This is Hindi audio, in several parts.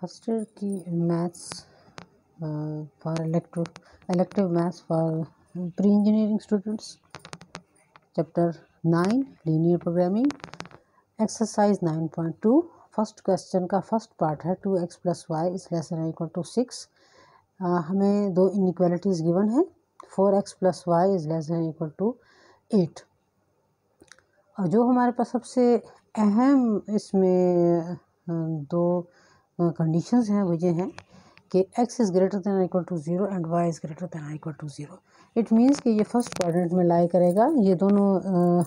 फर्स्ट ईयर की maths for elective maths for pre engineering students, chapter 9 linear programming, exercise 9.2। First question का फर्स्ट पार्ट है 2x + y ≤ 6। हमें दो इनइक्वालिटीज़ गिवन है, 4x + y ≤ 8। और जो हमारे पास सबसे अहम इसमें दो कंडीशंस हैं वो ये हैं कि x > 0 and y > 0। It means कि ये फर्स्ट क्वाड्रेंट में लाई करेगा। ये दोनों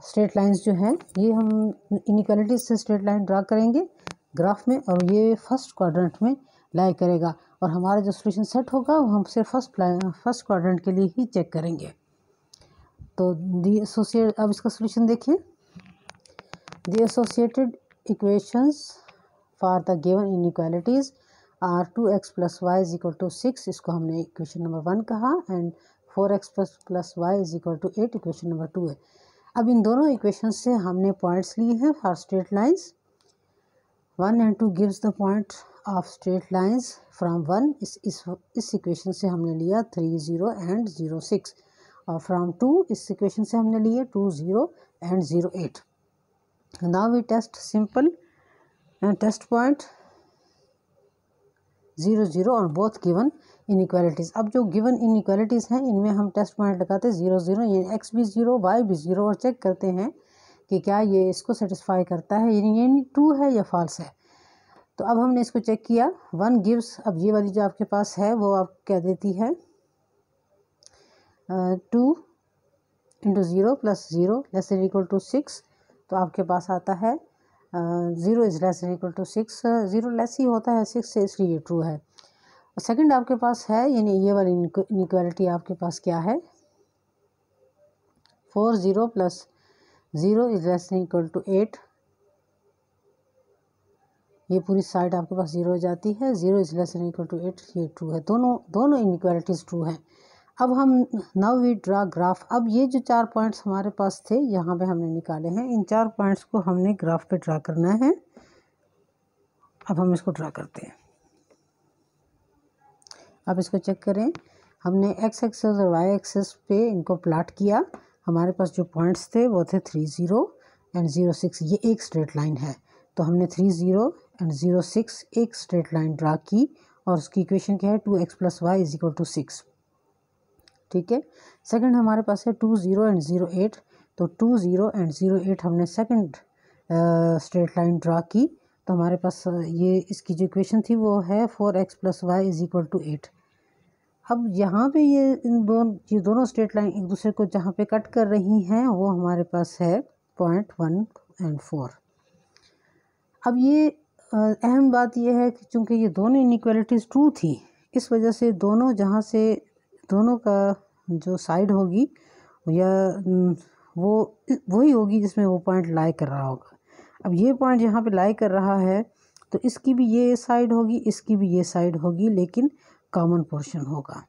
स्ट्रेट लाइंस जो हैं ये हम इनइक्वालिटीज से स्ट्रेट लाइन ड्रा करेंगे ग्राफ में, और ये फर्स्ट क्वाड्रेंट में लाई करेगा। और हमारा जो सोल्यूशन सेट होगा वो हम सिर्फ फर्स्ट क्वाड्रेंट के लिए ही चेक करेंगे। तो अब इसका सोल्यूशन देखें। The associated equations for the given inequalities are 2x + y = 6, इसको हमने इक्वेशन नंबर 1 कहा, and 4x + y = 8 equation number 2 है। अब इन दोनों इक्वेशन से हमने पॉइंट्स लिए हैं for straight lines. 1 and 2 gives the point of straight lines from 1। इस इक्वेशन से हमने लिया 3, 0 and 0, 6, और फ्रॉम 2 इस इक्वेशन से हमने लिए 2, 0 and 0, 8। Now we test simple test point 0, 0 और बोथ गिवन इनइक्वालिटीज़। अब जो गिवन इनइक्वालिटीज़ हैं इनमें हम टेस्ट पॉइंट लगाते हैं 0, 0, यानी x भी 0 y भी 0, और चेक करते हैं कि क्या ये इसको सेटिस्फाई करता है, यानी ट्रू है या फॉल्स है। तो अब हमने इसको चेक किया। 1 गिव्स, अब ये वाली जो आपके पास है वो आप क्या देती है 2 × 0 + 0 ≤ 6। तो आपके पास आता है 0 > 6, 0 लेस ही होता है 6 से, इसलिए ये ट्रू है। सेकंड आपके पास है, यानी ये वाली इनइक्वालिटी आपके पास क्या है 4, 0 + 0 ≤ 8। ये पूरी साइड आपके पास 0 हो जाती है। 0 > 8, ये ट्रू है। दोनों इनइक्वालिटीज़ ट्रू हैं। अब हम नाउ वी ड्रा ग्राफ। अब ये जो 4 पॉइंट्स हमारे पास थे यहाँ पे हमने निकाले हैं, इन 4 पॉइंट्स को हमने ग्राफ पे ड्रा करना है। अब हम इसको ड्रा करते हैं। अब इसको चेक करें। हमने x एक्सिस और y एक्सिस पे इनको प्लाट किया। हमारे पास जो पॉइंट्स थे वो थे 3, 0 and 0, 6। ये एक स्ट्रेट लाइन है, तो हमने 3, 0 and 0, 6 एक स्ट्रेट लाइन ड्रा की, और उसकी इक्वेशन क्या है 2x + y = 6। ठीक है। सेकंड हमारे पास है 2, 0 and 0, 8। तो 2, 0 and 0, 8 हमने सेकंड स्ट्रेट लाइन ड्रा की। तो हमारे पास ये इसकी जो इक्वेशन थी वो है 4x + y = 8। अब यहाँ पे ये दोनों स्ट्रेट लाइन एक दूसरे को जहाँ पे कट कर रही हैं वो हमारे पास है पॉइंट 1 and 4। अब ये अहम बात ये है कि चूँकि ये दोनों इनइक्वालिटीज़ ट्रू थी, इस वजह से दोनों का जो साइड होगी या वो वही होगी जिसमें वो पॉइंट लाई कर रहा होगा। अब ये पॉइंट यहाँ पे लाई कर रहा है तो इसकी भी ये साइड होगी, इसकी भी ये साइड होगी, लेकिन कॉमन पोर्शन होगा।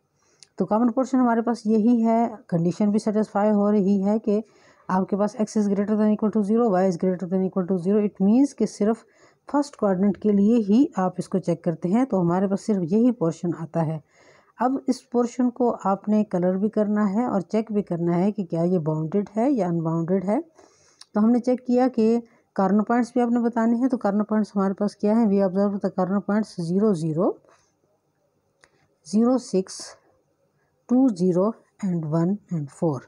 तो कॉमन पोर्शन हमारे पास यही है। कंडीशन भी सेटिस्फाई हो रही है कि आपके पास x > 0 y > 0। इट मीन्स कि सिर्फ फर्स्ट क्वाड्रेंट के लिए ही आप इसको चेक करते हैं, तो हमारे पास सिर्फ यही पोर्शन आता है। अब इस पोर्शन को आपने कलर भी करना है और चेक भी करना है कि क्या ये बाउंडेड है या अनबाउंडेड है। तो हमने चेक किया कि कॉर्नर पॉइंट्स भी आपने बताने हैं। तो कॉर्नर पॉइंट्स हमारे पास क्या है, we observe the corner points 0, 0, 0, 6, 2, 0 and 1 and 4।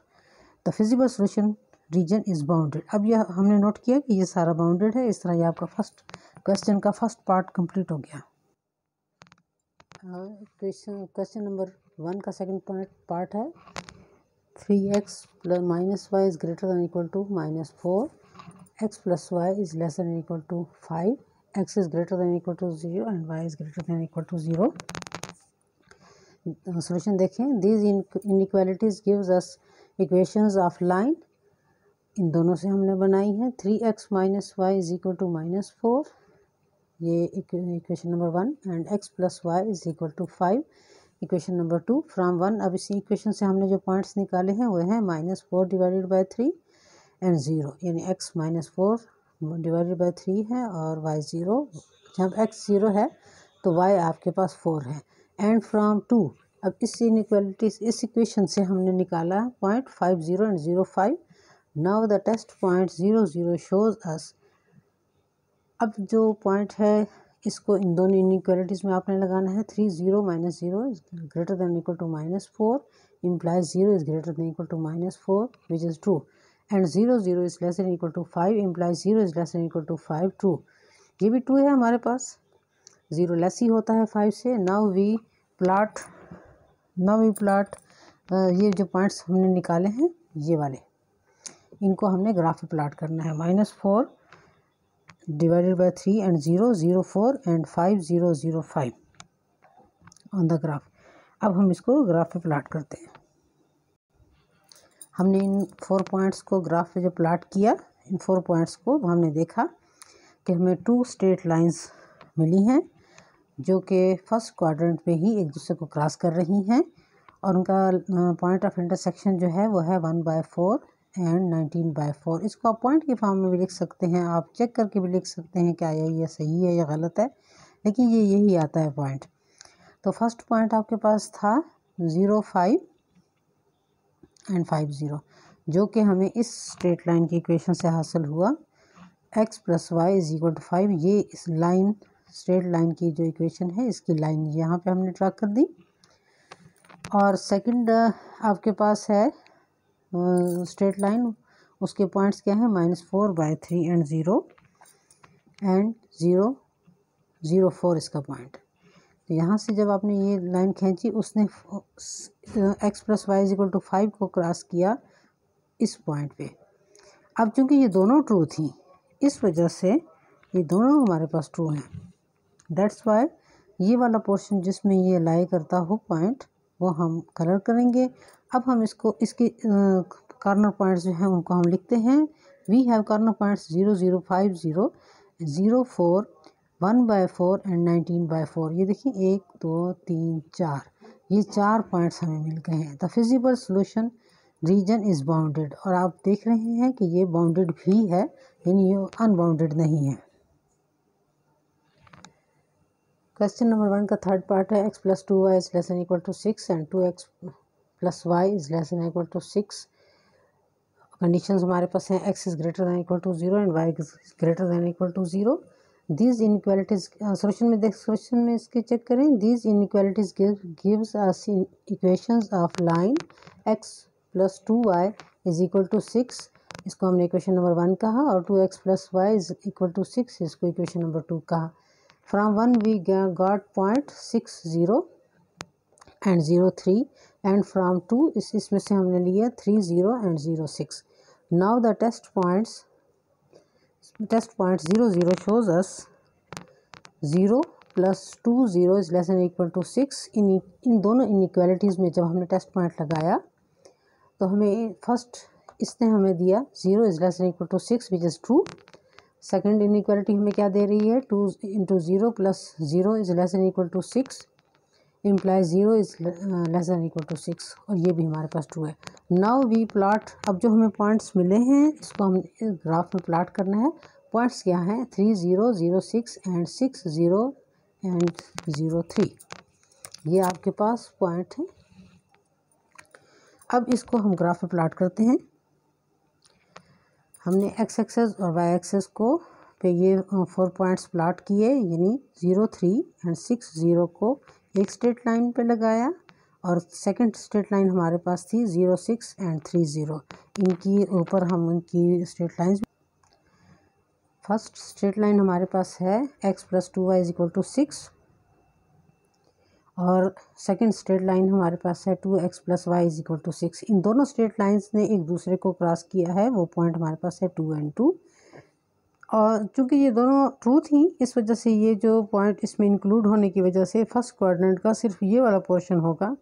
The feasible solution region is bounded. अब यह हमने नोट किया कि ये सारा बाउंडेड है। इस तरह ये आपका फर्स्ट क्वेश्चन का फर्स्ट पार्ट कंप्लीट हो गया। क्वेश्चन नंबर 1 का सेकंड पार्ट है 3x + - y > -4, x + y > 5, x > 0 and y > 0। Solution देखें। These inequalities gives us equations of line. इन दोनों से हमने बनाई है 3x - y = -4, ये equation number 1, and x + y = 5 equation number 2 from 1। अब इसी इक्वेशन से हमने जो पॉइंट्स निकाले हैं वो हैं -4 / 3 एंड 0, यानी x - 4 / 3 है और y 0 जब x 0 है तो y आपके पास 4 है। एंड फ्रॉम 2, अब इस इनइक्वालिटीज इस इक्वेशन से हमने निकाला point 50 and 05। Now the test point 0 0 shows us. अब जो पॉइंट है इसको इन दोनों इनइक्वालिटीज़ में आपने लगाना है। 3 0 minus 0 is greater than equal to -4 implies 0 is greater than equal to -4 which is true, and 0 0 is less than equal to 5 implies 0 is less than equal to 5 true। ये भी ट्रू है हमारे पास, 0 लेस ही होता है 5 से। नाउ वी प्लॉट ये जो पॉइंट्स हमने निकाले हैं ये वाले, इनको हमने ग्राफ पे प्लॉट करना है। -4 divided by 3 and 0 0 4 and 5 0 0 5 on the graph. अब हम इसको ग्राफ पे प्लॉट करते हैं। हमने इन 4 पॉइंट्स को ग्राफ पे जब प्लॉट किया, इन 4 पॉइंट्स को, तो हमने देखा कि हमें 2 स्ट्रेट लाइंस मिली हैं जो कि फर्स्ट क्वाड्रेंट में ही एक दूसरे को क्रॉस कर रही हैं, और उनका पॉइंट ऑफ इंटरसेक्शन जो है वो है 1/4 एंड 19/4। इसको आप पॉइंट के फॉर्म में भी लिख सकते हैं, आप चेक करके भी लिख सकते हैं क्या ये सही है या गलत है, लेकिन ये यही आता है पॉइंट। तो फर्स्ट पॉइंट आपके पास था 0 5 एंड 5 0, जो कि हमें इस स्ट्रेट लाइन की इक्वेशन से हासिल हुआ। x + y = 5, ये इस लाइन स्ट्रेट लाइन की जो इक्वेशन है इसकी लाइन यहाँ पे हमने ड्रा कर दी। और सेकंड आपके पास है स्ट्रेट लाइन, उसके पॉइंट्स क्या हैं, -4/3 एंड 0 एंड 0 0 4 इसका पॉइंट। तो यहाँ से जब आपने ये लाइन खींची, उसने x + y = 5 को क्रॉस किया इस पॉइंट पे। अब चूंकि ये दोनों ट्रू थी, इस वजह से ये दोनों हमारे पास ट्रू हैं। दैट्स वाई ये वाला पोर्शन जिसमें ये लाई करता हो पॉइंट, वो हम कलर करेंगे। अब हम इसके कॉर्नर पॉइंट्स जो हैं उनको हम लिखते हैं। We have corner points 0 0 5 0 0 4 1/4 and 19/4। ये देखिए 1 2 3 4, ये 4 पॉइंट्स हमें मिल गए हैं। The feasible solution region is bounded, और आप देख रहे हैं कि ये बाउंडेड भी है, यानी ये अनबाउंडेड नहीं है। क्वेश्चन नंबर 1 का थर्ड पार्ट है। x + 2y is less than equal to 6 and 2x + y is less than equal to 6। Conditions हमारे पास हैं, x is greater than equal to 0 and y is greater than equal to 0। These inequalities solution में इसके चेक करें। These inequalities gives us equations of line x + 2y is equal to 6, इसको हमने इक्वेशन नंबर 1 कहा, और 2x + y is equal to 6, इसको इक्वेशन नंबर 2 कहा। From 1 we got point 6 0 and 0 3, and from 2 इसमें से हमने लिया 3 0 and 0 6। Now the test point 0 0 shows us 0 + 2 0 is less than equal to 6। इन दोनों इनइक्वालिटीज़ में जब हमने टेस्ट पॉइंट लगाया तो हमें फर्स्ट इसने हमें दिया 0 is less than equal to 6 which is true। Second inequality हमें क्या दे रही है, 2 × 0 + 0 is less than equal to 6 implies 0 is less than equal to 6, और ये भी हमारे पास ट्रू है। नाउ वी प्लॉट, अब जो हमें पॉइंट्स मिले हैं इसको हम ग्राफ में प्लॉट करना है। पॉइंट्स क्या हैं, 3 0 0 6 एंड 6 0 एंड 0 3, ये आपके पास पॉइंट हैं। अब इसको हम ग्राफ में प्लॉट करते हैं। हमने x एक्सेस और y एक्सेस को पे ये 4 पॉइंट्स प्लॉट किए, यानी 0 3 एंड 6 0 को एक स्ट्रेट लाइन पे लगाया, और सेकंड स्ट्रेट लाइन हमारे पास थी 0 6 एंड 3 0। इनकी ऊपर हम उनकी straight lines, first straight line हमारे पास है x + 2y = 6, और सेकंड स्ट्रेट लाइन हमारे पास है 2x + y = 6। इन दोनों स्ट्रेट लाइंस ने एक दूसरे को क्रॉस किया है, वो पॉइंट हमारे पास है 2 and 2, और चूंकि ये दोनों ट्रू थी इस वजह से ये जो पॉइंट इसमें इंक्लूड होने की वजह से फर्स्ट क्वाड्रेंट का सिर्फ ये वाला पोर्शन होगा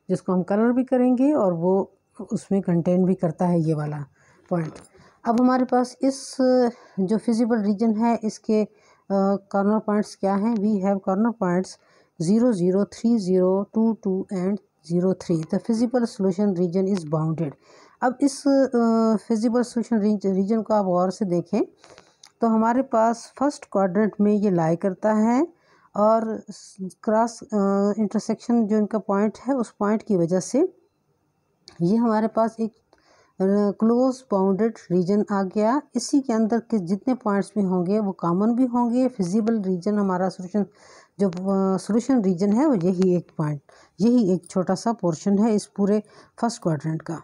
जिसको हम कलर भी करेंगे, और वो उसमें कंटेन भी करता है ये वाला पॉइंट। अब हमारे पास इस जो फिजिबल रीजन है इसके कॉर्नर पॉइंट्स क्या हैं। We have corner points 0 0 3 0 2 2 and 0 3। The feasible solution region is bounded. अब इस फिजिबल सॉल्यूशन रीजन को आप गौर से देखें तो हमारे पास फर्स्ट क्वाड्रेंट में ये लाई करता है और क्रॉस इंटरसेक्शन जो इनका पॉइंट है उस पॉइंट की वजह से ये हमारे पास एक क्लोज बाउंडेड रीजन आ गया। इसी के अंदर के जितने पॉइंट्स भी होंगे वो कॉमन भी होंगे। फिजिबल रीजन हमारा सॉल्यूशन रीजन है वो यही एक छोटा सा पोर्शन है इस पूरे फर्स्ट क्वाड्रेंट का।